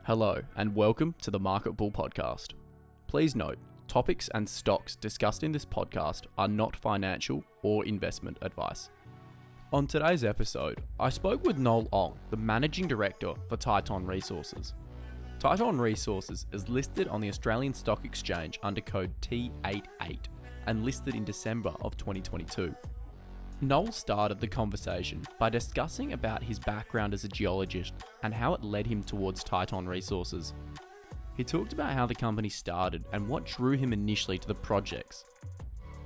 Hello, and welcome to the Market Bull podcast. Please note, topics and stocks discussed in this podcast are not financial or investment advice. On today's episode, I spoke with Noel Ong, the Managing Director for Taiton Resources. Taiton Resources is listed on the Australian Stock Exchange under code T88 and listed in December of 2022. Noel started the conversation by discussing about his background as a geologist and how it led him towards Taiton Resources. He talked about how the company started and what drew him initially to the projects.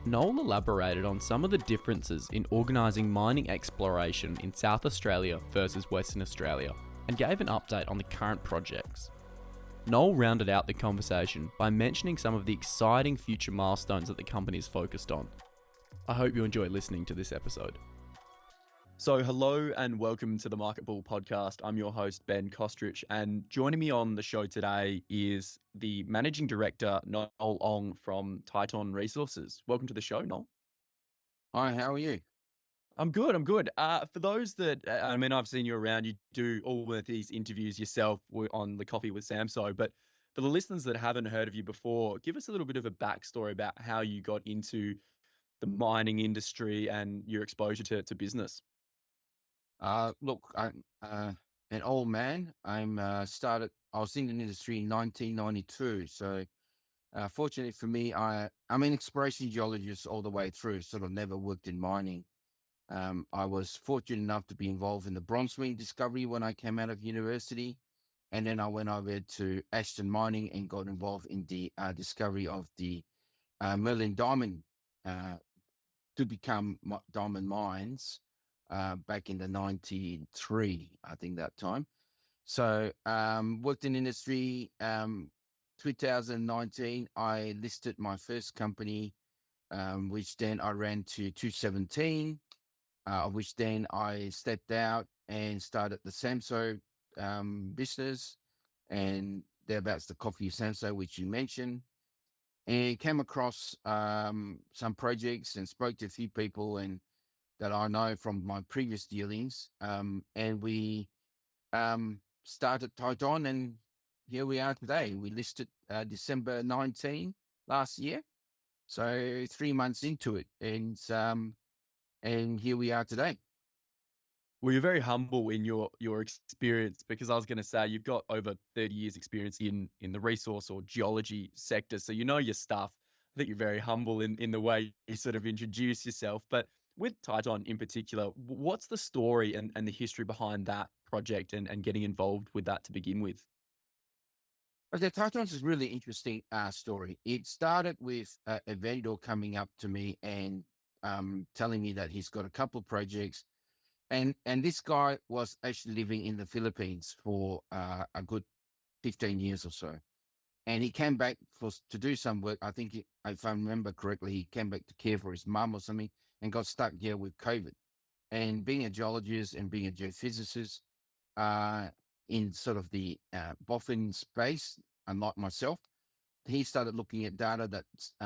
Noel elaborated on some of the differences in organising mining exploration in South Australia versus Western Australia and gave an update on the current projects. Noel rounded out the conversation by mentioning some of the exciting future milestones that the company is focused on. I hope you enjoy listening to this episode. So hello and welcome to the Market Bull podcast. I'm your host, Ben Kostrich, and joining me on the show today is the Managing Director, Noel Ong from Taiton Resources. Welcome to the show, Noel. Hi, how are you? I'm good. For those that, I've seen you around, you do all of these interviews yourself on the Coffee with Samso, but for the listeners that haven't heard of you before, give us a little bit of a backstory about how you got into the mining industry and your exposure to business. Look, I'm an old man. I was in the industry in 1992. So fortunately for me, I'm an exploration geologist all the way through, sort of never worked in mining. I was fortunate enough to be involved in the bronze wing discovery when I came out of university. And then I went over to Ashton Mining and got involved in the discovery of the Merlin Diamond to become diamond mines back in the 93, I think that time. So worked in industry. 2019, I listed my first company, which then I ran to 2017, which then I stepped out and started the Samso business, and thereabouts the Coffee Samso, which you mentioned. And came across some projects and spoke to a few people and that I know from my previous dealings. And we started Taiton, and here we are today. We listed December 19 last year, so 3 months into it, and here we are today. Well, you're very humble in your experience, because I was going to say you've got over 30 years experience in the resource or geology sector. So you know your stuff. I think you're very humble in the way you sort of introduce yourself. But with Taiton in particular, what's the story and the history behind that project and getting involved with that to begin with? But the Taiton's is a really interesting story. It started with a vendor coming up to me and telling me that he's got a couple of projects. And this guy was actually living in the Philippines for a good 15 years or so. And he came back to do some work. I think, if I remember correctly, he came back to care for his mum or something and got stuck here with COVID. And being a geologist and being a geophysicist in sort of the boffin space, unlike myself, he started looking at data that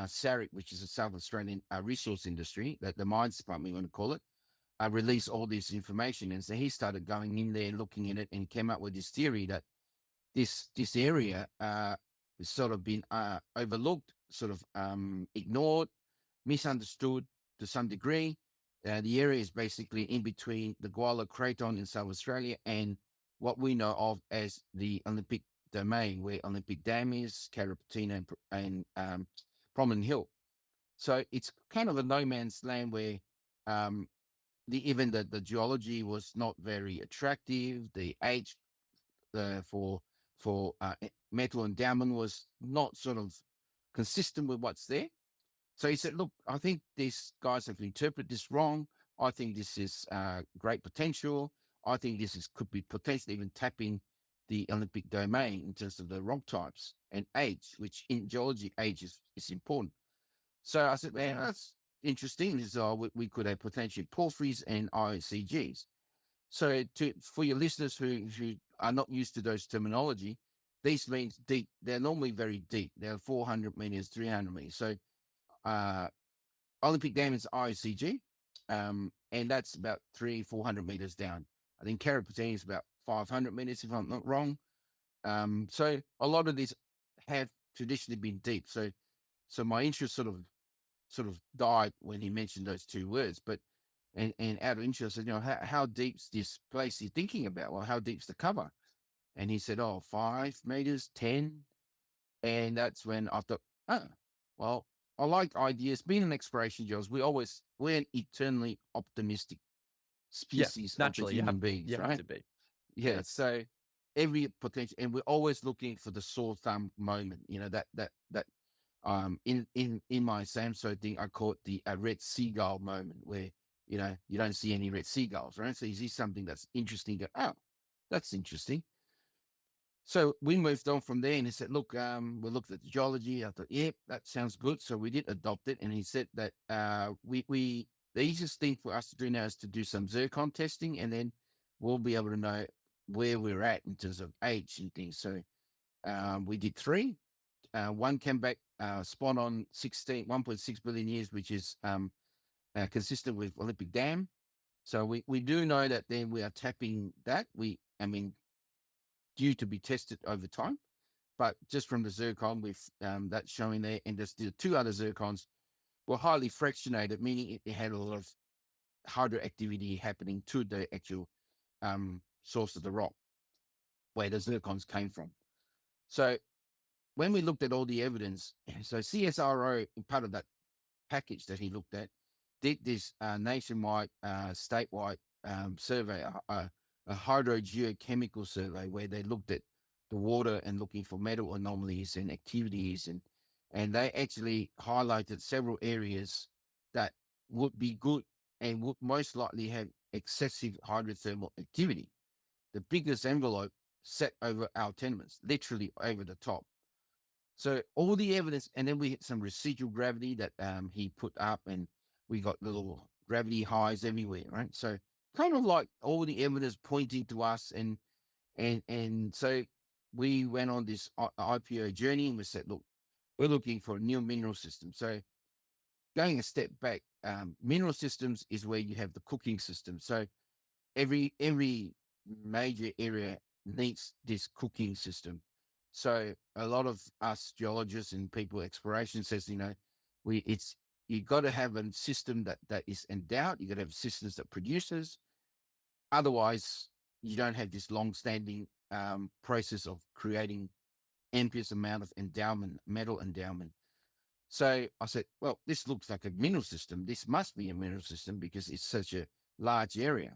SARIC, which is a South Australian resource industry, that the mines department, you want to call it, release all this information. And so he started going in there, looking at it, and came up with this theory that this area has sort of been overlooked, sort of ignored, misunderstood to some degree. The area is basically in between the Gawler Craton in South Australia and what we know of as the Olympic domain, where Olympic Dam is, Carrapateena and Prominent Hill. So it's kind of a no man's land where even the geology was not very attractive. The age for metal endowment was not sort of consistent with what's there. So he said, look, I think these guys have interpreted this wrong. I think this is great potential. I think could be potentially even tapping the Olympic domain in terms of the rock types and age, which in geology, age is important. So I said, man, that's interesting. We could have potentially porphyries and IOCGs. So for your listeners who are not used to those terminology, these means deep. They're normally very deep. They're 400 meters, 300 meters. So Olympic Dam is IOCG, and that's about 400 meters down. I think Carrapateena is about 500 meters, if I'm not wrong. So a lot of these have traditionally been deep. So my interest sort of died when he mentioned those two words. But and out of interest, I said, how deep's this place you're thinking about? Well, how deep's the cover? And he said, oh, 5 meters, 10. And that's when I thought, oh, well, I like ideas. Being an exploration geologist, we're an eternally optimistic Yeah, species of the naturally, human beings, you have right? to be. Yeah. So every potential, and we're always looking for the sore thumb moment. That in my Samso thing, I call it the red seagull moment, where you don't see any red seagulls, right? So you see something that's interesting. Go, oh, that's interesting. So we moved on from there, and he said, "Look, we looked at the geology." I thought, "Yeah, that sounds good." So we did adopt it, and he said that we the easiest thing for us to do now is to do some zircon testing, and then we'll be able to know where we're at in terms of age and things. So we did three. One came back spot on 1.6 billion years, which is consistent with Olympic Dam. So we do know that then we are tapping that. I mean, due to be tested over time. But just from the zircon, with that showing there, and there's the two other zircons were highly fractionated, meaning it had a lot of hydroactivity happening to the actual source of the rock where the zircons came from. So when we looked at all the evidence, so CSIRO, part of that package that he looked at, did this nationwide, statewide survey, a hydrogeochemical survey, where they looked at the water and looking for metal anomalies and activities, and they actually highlighted several areas that would be good and would most likely have excessive hydrothermal activity. The biggest envelope set over our tenements, literally over the top. So all the evidence, and then we hit some residual gravity that he put up, and we got little gravity highs everywhere, right? So kind of like all the evidence pointing to us, and so we went on this IPO journey, and we said, look, we're looking for a new mineral system. So going a step back, mineral systems is where you have the cooking system. So every major area needs this cooking system. So a lot of us geologists and people exploration says, you got to have a system that is endowed. You got to have systems that produces. Otherwise, you don't have this long-standing process of creating endless amount of endowment, metal endowment. So I said, well, this looks like a mineral system. This must be a mineral system because it's such a large area.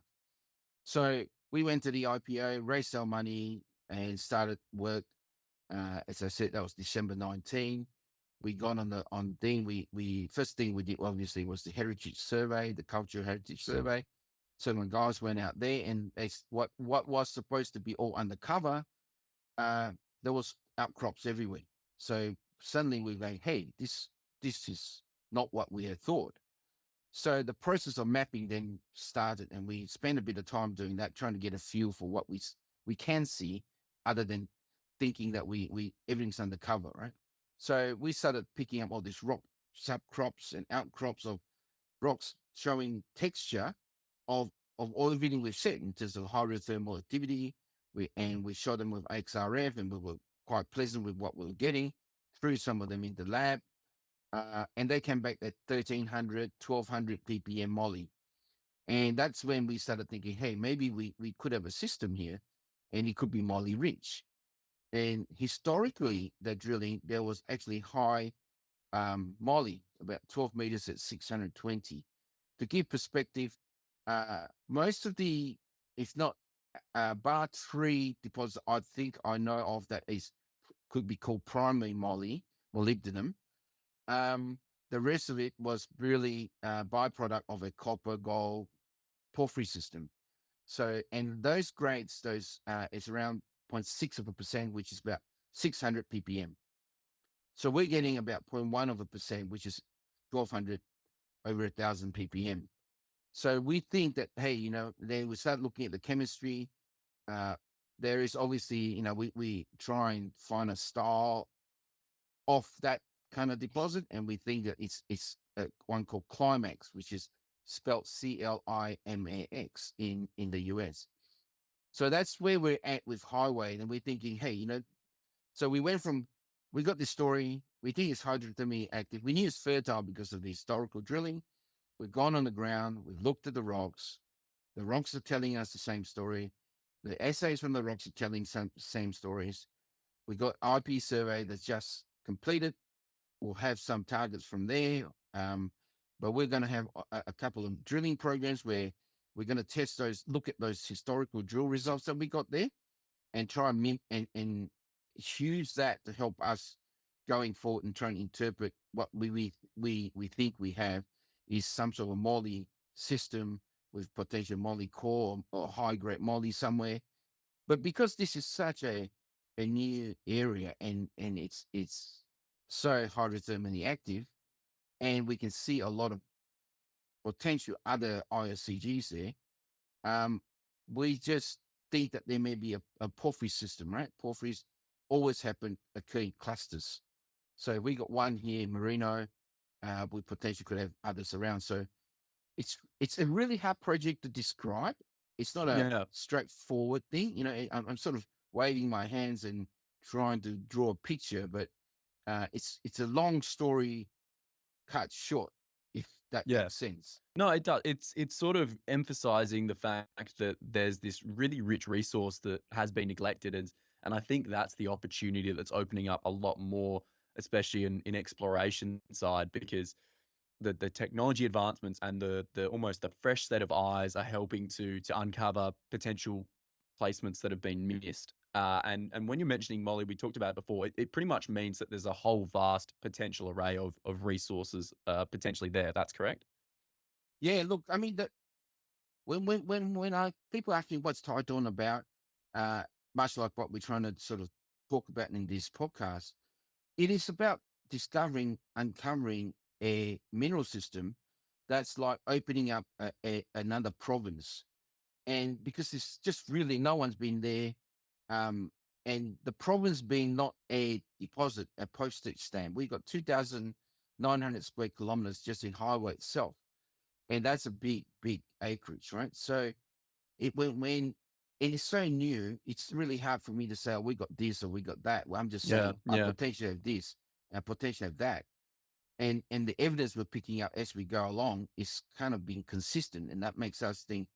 So we went to the IPO, raised our money, and started work. As I said, that was December 19. We got on thing. We first thing we did obviously was the heritage survey, the cultural heritage survey. So when guys went out there, and what was supposed to be all undercover, uh, there was outcrops everywhere. So suddenly we were like, hey, this is not what we had thought. So the process of mapping then started, and we spent a bit of time doing that, trying to get a feel for what we can see, other than thinking that we everything's undercover, right? So we started picking up all these rock subcrops and outcrops of rocks showing texture of of everything we've said in terms of hydrothermal activity. We shot them with XRF, and we were quite pleasant with what we were getting. Threw some of them in the lab, and they came back at 1300, 1200 ppm moly. And that's when we started thinking, hey, maybe we could have a system here, and it could be moly rich. And historically, the drilling, there was actually high moly, about 12 meters at 620. To give perspective, most of the, if not bar three deposits I think I know of that could be called primary moly, molybdenum. Um, the rest of it was really a byproduct of a copper gold porphyry system. So, and those grades, it's around 0.6%, which is about 600 ppm. So we're getting about 0.1%, which is 1200 over 1000 ppm. So we think that, hey, then we start looking at the chemistry. Uh, there is obviously, we try and find a style of that kind of deposit, and we think that it's one called Climax, which is spelled CLIMAX in the US. So that's where we're at with highway. And we're thinking, hey, so we got this story. We think it's hydrothermally active. We knew it's fertile because of the historical drilling. We've gone on the ground. We've looked at the rocks. The rocks are telling us the same story. The essays from the rocks are telling some same stories. We got IP survey that's just completed. We'll have some targets from there. But we're going to have a couple of drilling programs where we're going to test those, look at those historical drill results that we got there, and try and use that to help us going forward and trying to interpret what we think we have is some sort of moly system with potential moly core or high grade moly somewhere. But because this is such a new area and it's so hydrothermally active, and we can see a lot of potential other IOCGs there, um, we just think that there may be a porphyry system, right? Porphyries always occur in clusters. So we got one here in Merino. We potentially could have others around. So it's a really hard project to describe. It's not a Yeah. straightforward thing. I'm sort of waving my hands and trying to draw a picture, but it's a long story cut short, if that Yeah. makes sense. No, it does. It's sort of emphasizing the fact that there's this really rich resource that has been neglected, and I think that's the opportunity that's opening up a lot more, especially in exploration side, because the technology advancements and the almost the fresh set of eyes are helping to uncover potential placements that have been missed. And when you're mentioning Molly, we talked about it before, it pretty much means that there's a whole vast potential array of resources potentially there. That's correct? Yeah, look, I mean that when I people ask me what's Taiton about, uh, much like what we're trying to sort of talk about in this podcast, it is about uncovering a mineral system that's like opening up another province. And because it's just really no one's been there, um, and the province being not a deposit, a postage stamp, we've got 2,900 square kilometers just in highway itself, and that's a big acreage, right? So when it is so new, it's really hard for me to say, oh, we got this or we got that. Well, I'm just Yeah, saying I yeah. potentially have this, I potentially have that. And the evidence we're picking up as we go along is kind of being consistent. And that makes us think,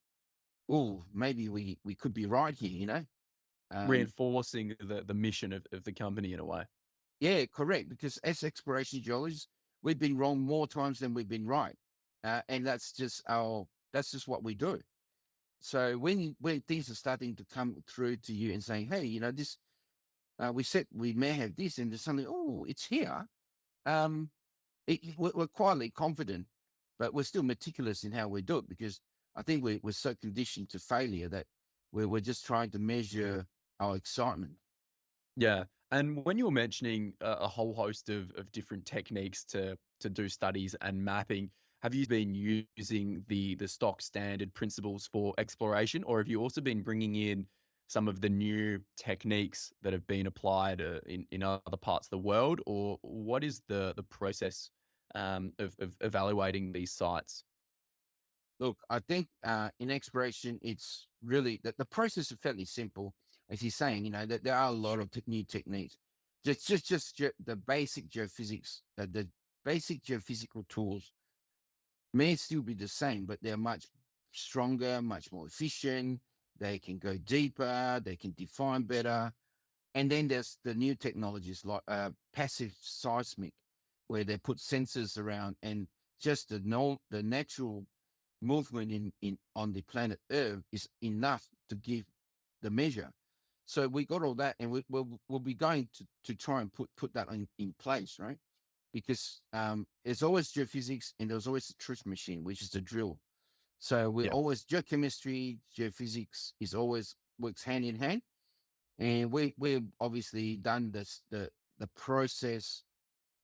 oh, maybe we could be right here. Um, Reinforcing the mission of the company in a way. yeah, correct. Because as exploration geologists, we've been wrong more times than we've been right. And that's just what we do. So when things are starting to come through to you and saying, hey, this, we said we may have this, and there's something, oh, it's here. Um, we're quietly confident, but we're still meticulous in how we do it because I think we're so conditioned to failure that we're just trying to measure our excitement. Yeah, and when you were mentioning a whole host of different techniques to do studies and mapping, have you been using the stock standard principles for exploration, or have you also been bringing in some of the new techniques that have been applied in other parts of the world, or what is the process of evaluating these sites? Look, I think in exploration, it's really the process is fairly simple. As he's saying, that there are a lot of new techniques. The basic geophysics, the basic geophysical tools may still be the same, but they're much stronger, much more efficient. They can go deeper. They can define better. And then there's the new technologies like passive seismic, where they put sensors around and just the natural movement in on the planet Earth is enough to give the measure. So we got all that, and we'll be going to try and put that in place, right? Because there's always geophysics and there's always the truth machine, which is the drill. So we're Yeah, always geochemistry, geophysics is always works hand in hand, and we've obviously done the process.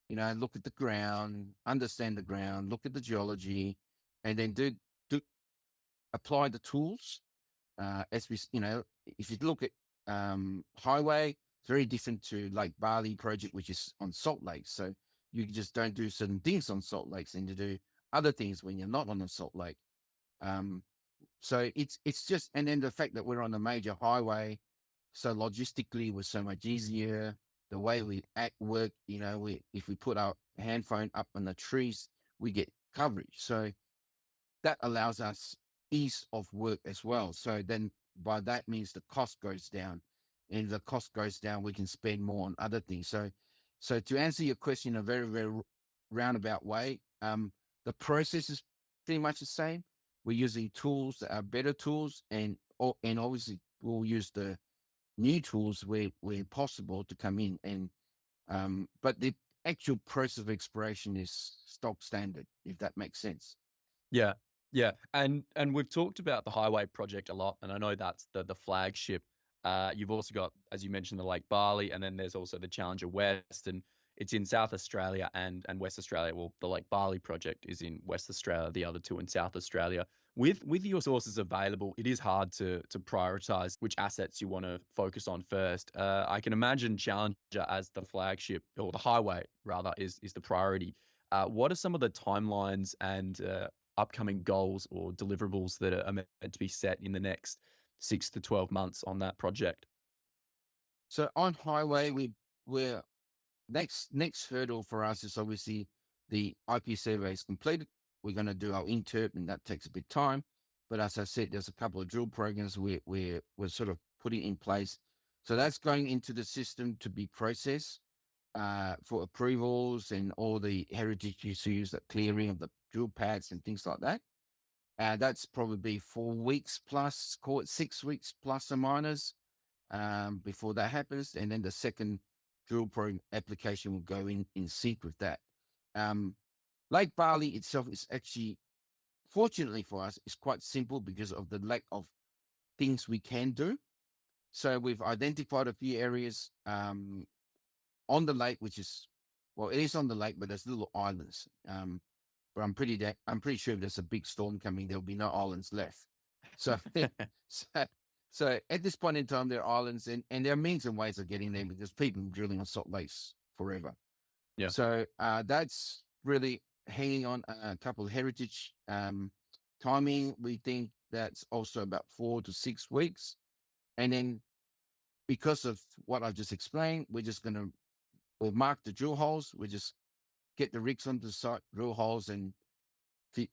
Look at the ground, understand the ground, look at the geology, and then do apply the tools. As we, if you look at highway, it's very different to like Bali project, which is on salt lakes. So you just don't do certain things on salt lakes, and you do other things when you're not on a salt lake. Um, So it's just, and then the fact that we're on a major highway, so logistically it was so much easier. The way we work, if we put our handphone up on the trees, we get coverage. So that allows us ease of work as well. So then by that means the cost goes down. And if the cost goes down, we can spend more on other things. So to answer your question in a very, very roundabout way, the process is pretty much the same. We're using tools that are better tools, and obviously we'll use the new tools where possible to come in. And but the actual process of exploration is stock standard, if that makes sense. Yeah, yeah, and we've talked about the highway project a lot, and I know that's the flagship. You've also got, as you mentioned, the Lake Bali, and then there's also the Challenger West, and it's in South Australia and West Australia. Well, the Lake Bali project is in West Australia, the other two in South Australia. With your sources available, it is hard to prioritize which assets you want to focus on first. I can imagine Challenger as the flagship, or the highway rather, is the priority. What are some of the timelines and upcoming goals or deliverables that are meant to be set in the next 6 to 12 months on that project? So on highway, we're next hurdle for us is obviously the IP survey is completed. We're going to do our interp, and that takes a bit of time. But as I said, there's a couple of drill programs we're sort of putting in place. So that's going into the system to be processed for approvals and all the heritage issues, the clearing of the drill pads and things like that. That's probably 4 weeks plus, call it 6 weeks plus or minus before that happens. And then the second drill program application will go in sync with that. Um, Lake Bali itself is actually, fortunately for us, is quite simple because of the lack of things we can do. So we've identified a few areas on the lake, which is, well, it is on the lake, but there's little islands. But I'm pretty sure if there's a big storm coming, there'll be no islands left. So, so, so at this point in time, there are islands, and there are means and ways of getting there because people have been drilling on salt lakes forever. Yeah. So that's really hanging on a couple of heritage timing. We think that's also about 4 to 6 weeks, and then because of what I've just explained, we'll mark the drill holes. We just get the rigs onto the site, drill holes, and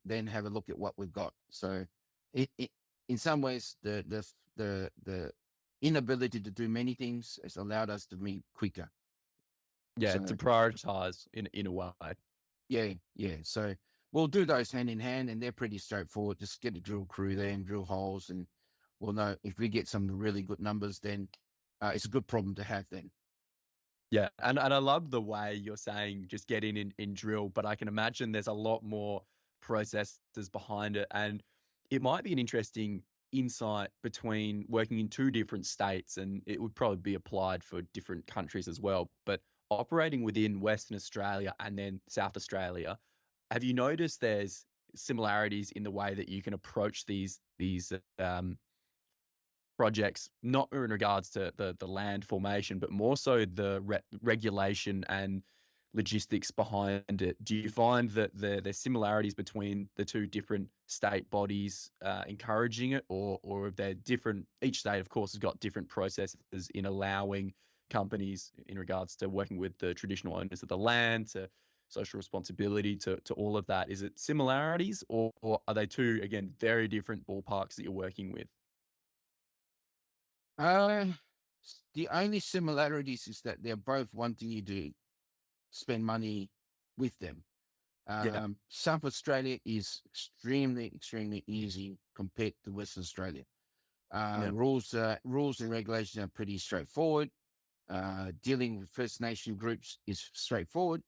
then have a look at what we've got. So, in some ways, the inability to do many things has allowed us to meet quicker. Yeah, to So, prioritize in a way. yeah. So we'll do those hand in hand, and they're pretty straightforward. Just get a drill crew there and drill holes, and we'll know if we get some really good numbers. Then it's a good problem to have. Then. Yeah, and I love the way you're saying just get in drill, but I can imagine there's a lot more processes behind it, and it might be an interesting insight between working in two different states, and it would probably be applied for different countries as well. But operating within Western Australia and then South Australia, have you noticed there's similarities in the way that you can approach these projects, not in regards to the land formation, but more so the regulation and logistics behind it? Do you find that there's similarities between the two different state bodies encouraging it, or if they're different? Each state, of course, has got different processes in allowing companies in regards to working with the traditional owners of the land, to social responsibility, to all of that. Is it similarities, or are they two, again, very different ballparks that you're working with? Uh, the only similarities is that they're both wanting you to spend money with them. Yeah, South Australia is extremely, extremely easy compared to Western Australia. yeah, Rules and regulations are pretty straightforward. Dealing with First Nation groups is straightforward.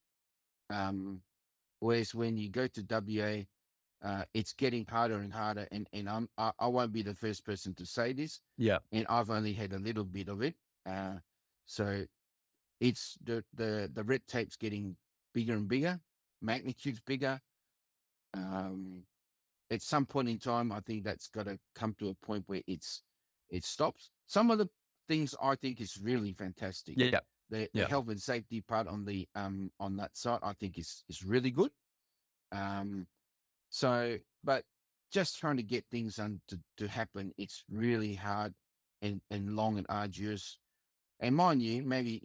Whereas when you go to WA, it's getting harder and harder. And I won't be the first person to say this. yeah. And I've only had a little bit of it. So it's the red tape's getting bigger and bigger, magnitude's bigger. At some point in time, I think that's got to come to a point where it stops. Some of the things I think is really fantastic. Yeah, The yeah, health and safety part on the on that site, I think is really good. Um, so, but just trying to get things to happen, it's really hard and long and arduous. And mind you, maybe,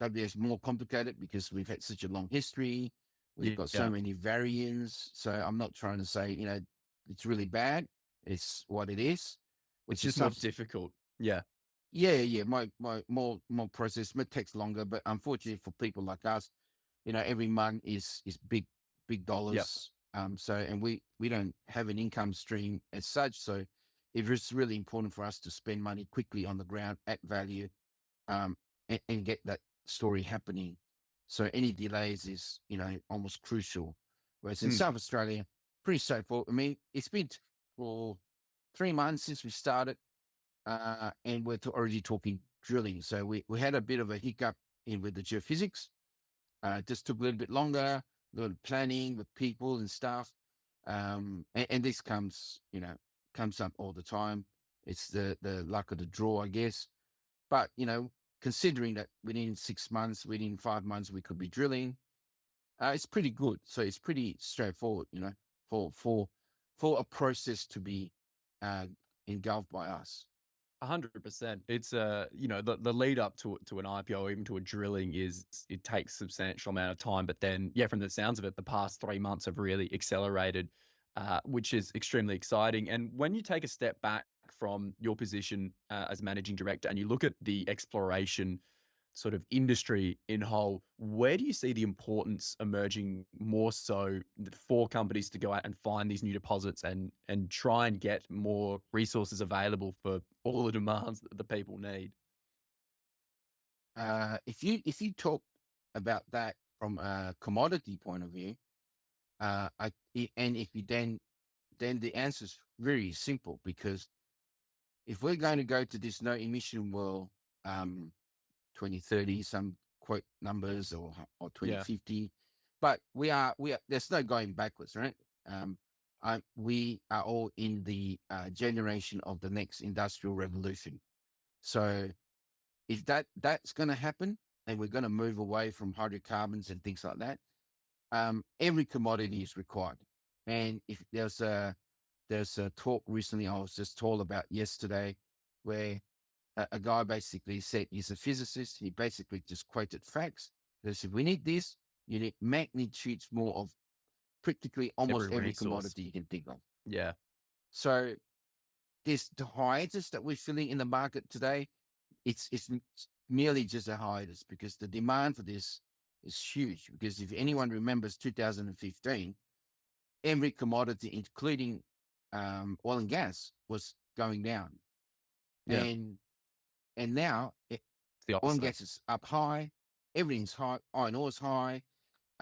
WA is more complicated because we've had such a long history. We've got so Yeah. many variants. So I'm not trying to say, it's really bad. It's what it is, It's which is just more tough. difficult. Yeah. Yeah. My more process might takes longer, but unfortunately for people like us, every month is big Yeah. dollars. So and we don't have an income stream as such. So it's really important for us to spend money quickly on the ground at value, um, and get that story happening. So any delays is, almost crucial. Whereas in Mm. South Australia, pretty straightforward. I mean, it's been for 3 months since we started, and we're already talking drilling. So we had a bit of a hiccup in with the geophysics. It just took a little bit longer, a little planning with people and stuff. And this comes up all the time. It's the luck of the draw, I guess. But, considering that within 6 months, within 5 months, we could be drilling, it's pretty good. So it's pretty straightforward, for for a process to be uh, engulfed by us. 100%. It's the lead up to an IPO or even to a drilling is it takes substantial amount of time, but then yeah, from the sounds of it, the past 3 months have really accelerated, which is extremely exciting. And when you take a step back from your position as managing director and you look at the exploration sort of industry in whole, where do you see the importance emerging more so for companies to go out and find these new deposits and try and get more resources available for all the demands that the people need? If you talk about that from a commodity point of view, and if you then the answer is very simple, because if we're going to go to this no emission world, um, 2030, some quote numbers, or Yeah, 2050, but we are there's no going backwards, right? Um, we are all in the generation of the next industrial revolution. So if that's going to happen, and we're going to move away from hydrocarbons and things like that, every commodity is required. And if there's a talk recently I was just told about yesterday, where a guy basically said, he's a physicist. He basically just quoted facts. They said, we need this. You need magnitudes more of practically every almost every resource. commodity you can think of. Yeah, So this the hiatus that we're feeling in the market today, it's merely just a hiatus, because the demand for this is huge. Because if anyone remembers 2015, every commodity, including oil and gas, was going down. yeah, And now it's the oil and opposite. gas is up high, everything's high, iron ore is high,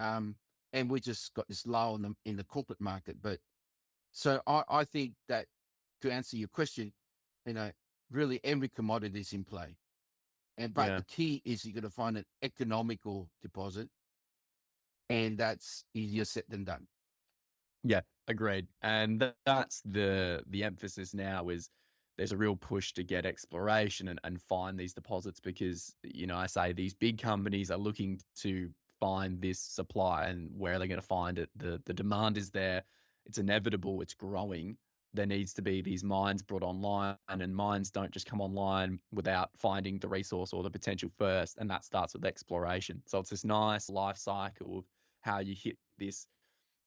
um, and we just got this lull in the corporate market. But so I think that, to answer your question, you know, really every commodity is in play. But Yeah. the key is you got to find an economical deposit, and that's easier said than done. Yeah, agreed. And that's the emphasis now is there's a real push to get exploration and find these deposits because, I say these big companies are looking to find this supply and where are they going to find it? The demand is there. It's inevitable. It's growing. There needs to be these mines brought online, and mines don't just come online without finding the resource or the potential first. And that starts with exploration. So it's this nice life cycle of how you hit this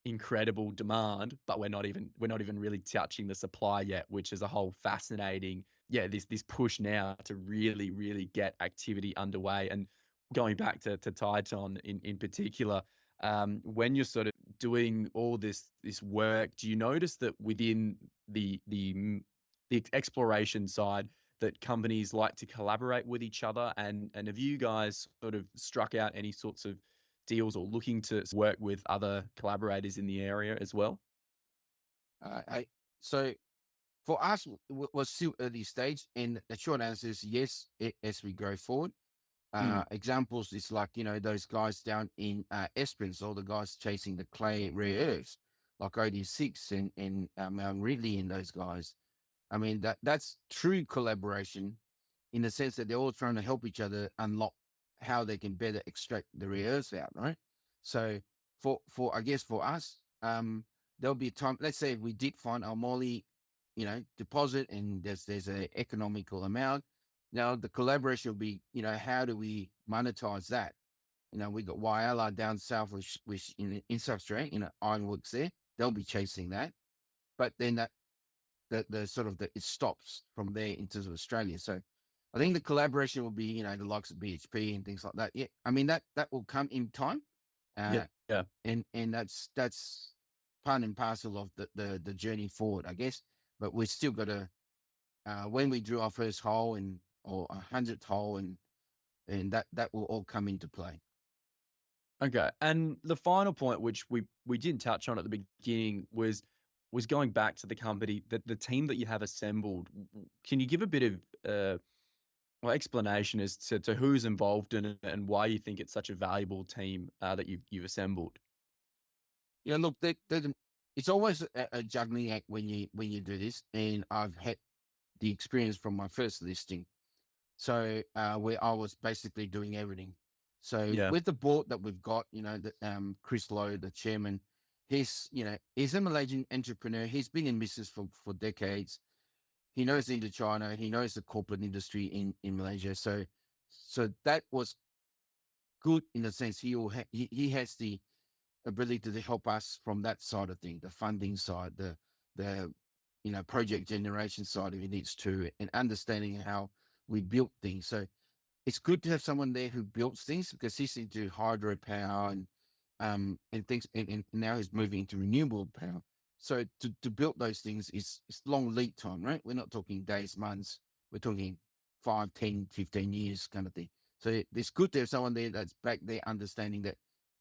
incredible demand, but we're not even really touching the supply yet, which is a whole fascinating, yeah, this push now to really, really get activity underway. And going back to Taiton in particular, when you're sort of doing all this work, do you notice that within the exploration side that companies like to collaborate with each other? And have you guys sort of struck out any sorts of deals or looking to work with other collaborators in the area as well? I so for us, was still early stage, and the short answer is yes. As we go forward, Mm, examples is like, those guys down in Esperance, all the guys chasing the clay rare earths, like OD6 and Mount Ridley and those guys. I mean, that's true collaboration, in the sense that they're all trying to help each other unlock how they can better extract the rare earths out, right? So for I guess for us, there'll be a time. Let's say we did find our moly, deposit, and there's a economical amount. Now the collaboration will be, how do we monetize that? We got Whyalla down south, which in South Australia, ironworks there. They'll be chasing that, but then the sort of it stops from there into Australia. So I think the collaboration will be, the likes of BHP and things like that. Yeah, I mean that will come in time, Yeah. Yeah. and that's part and parcel of the journey forward, I guess. But we still got to when we drew our first hole or 100th hole, and that will all come into play. Okay. And the final point, which we didn't touch on at the beginning, was going back to the company, the team that you have assembled. Can you give a bit of explanation as to who's involved in it and why you think it's such a valuable team that you've assembled? Yeah, look, it's always a juggling act when you do this, and I've had the experience from my first listing. So where I was basically doing everything. So Yeah. with the board that we've got, Chris Lowe, the chairman, he's a Malaysian entrepreneur. He's been in business for decades. He knows Indochina. He knows the corporate industry in Malaysia. So that was good in the sense he has the ability to help us from that side of things, the funding side, the project generation side if it needs to, and understanding how we built things. So it's good to have someone there who builds things because he's into hydropower and things, and now he's moving into renewable power. So to build those things is long lead time, right? We're not talking days, months. We're talking 5, 10, 15 years kind of thing. So it's good to have someone there that's back there understanding that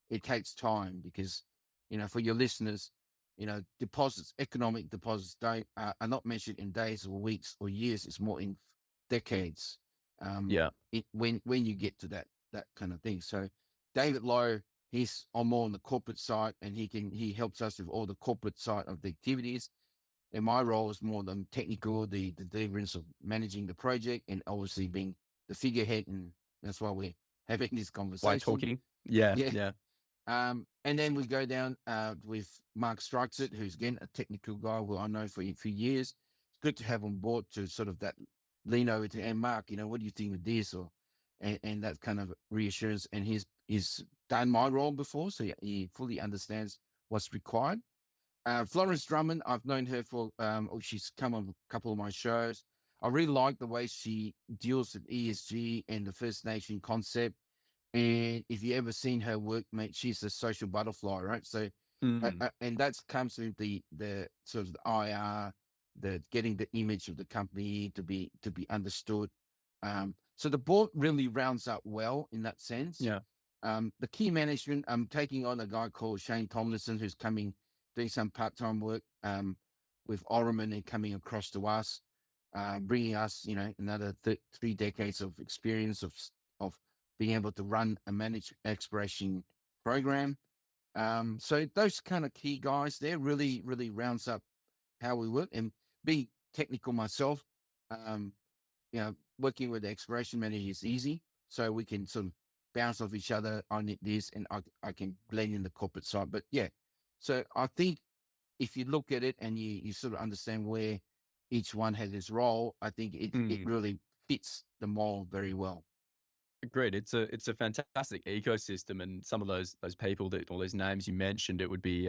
it takes time because, for your listeners, deposits, economic deposits are not measured in days or weeks or years. It's more in decades. Yeah. When you get to that kind of thing. So David Lowe, he's on more on the corporate side, and he helps us with all the corporate side of the activities. And my role is more than technical, the deliverance of managing the project, and obviously being the figurehead, and that's why we're having this Why conversation. talking? Yeah. Yeah. Yeah. And then we go down with Mark Strikes who's again a technical guy who I know for years. It's good to have on board to sort of that lean over to, and Mark, what do you think of this? And that kind of reassurance. And he's done my role before, so he fully understands what's required. Florence Drummond, I've known her for, she's come on a couple of my shows. I really like the way she deals with ESG and the First Nation concept. And if you ever seen her work, mate, she's a social butterfly, right? So, Mm. and that comes through the sort of the IR, the getting the image of the company to be understood. So the board really rounds up well in that sense. Yeah. The key management, I'm taking on a guy called Shane Tomlinson, who's doing some part-time work with Orman and coming across to us, bringing us, another 3 decades of experience of being able to run a managed exploration program. So those kind of key guys there really, really rounds up how we work. And being technical myself, working with the exploration manager is easy. So we can sort of bounce off each other on this, and I can blend in the corporate side. But yeah, so I think if you look at it and you sort of understand where each one has its role, I think it Mm. really fits the mold very well. Agreed. It's a fantastic ecosystem, and some of those people that all those names you mentioned, it would be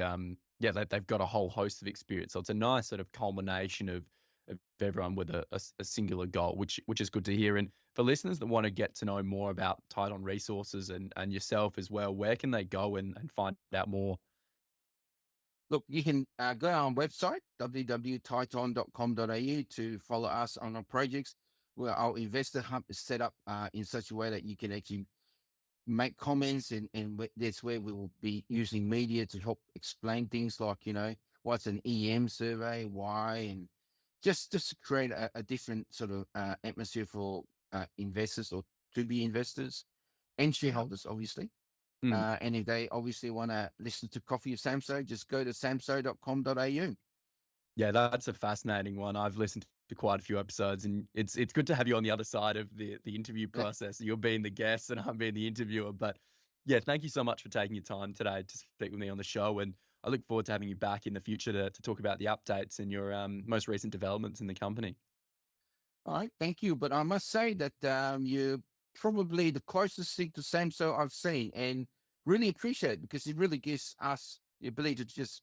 they've got a whole host of experience. So it's a nice sort of culmination of everyone with a singular goal, which is good to hear. And for listeners that want to get to know more about Taiton Resources and yourself as well, where can they go and find out more? Look, you can go on our website, www.taiton.com.au, to follow us on our projects, where our investor hub is set up in such a way that you can actually make comments, and that's where we will be using media to help explain things like, what's an EM survey, why, and just to create a different sort of atmosphere for investors or to be investors and shareholders, obviously. Mm. And if they obviously want to listen to Coffee of Samso, just go to samso.com.au. Yeah, that's a fascinating one. I've listened to quite a few episodes, and it's good to have you on the other side of the interview Yeah. process. You're being the guest and I'm being the interviewer. But yeah, thank you so much for taking your time today to speak with me on the show. And I look forward to having you back in the future to talk about the updates and your most recent developments in the company. All right, thank you. But I must say that you're probably the closest thing to Samso I've seen, and really appreciate it because it really gives us the ability to just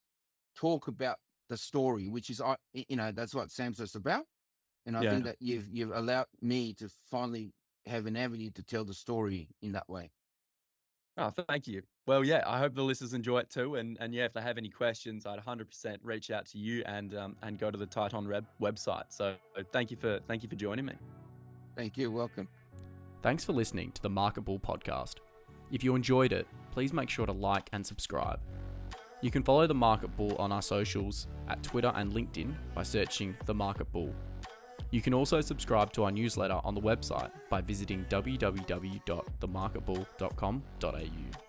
talk about the story, which is, that's what Samso's about. And I think Yeah. that you've allowed me to finally have an avenue to tell the story in that way. Oh, thank you. Well, yeah, I hope the listeners enjoy it too. And yeah, if they have any questions, I'd 100% reach out to you and go to the Taiton website. So thank you for joining me. Thank you. Welcome. Thanks for listening to the Market Bull podcast. If you enjoyed it, please make sure to like and subscribe. You can follow the Market Bull on our socials at Twitter and LinkedIn by searching The Market Bull. You can also subscribe to our newsletter on the website by visiting www.themarketbull.com.au.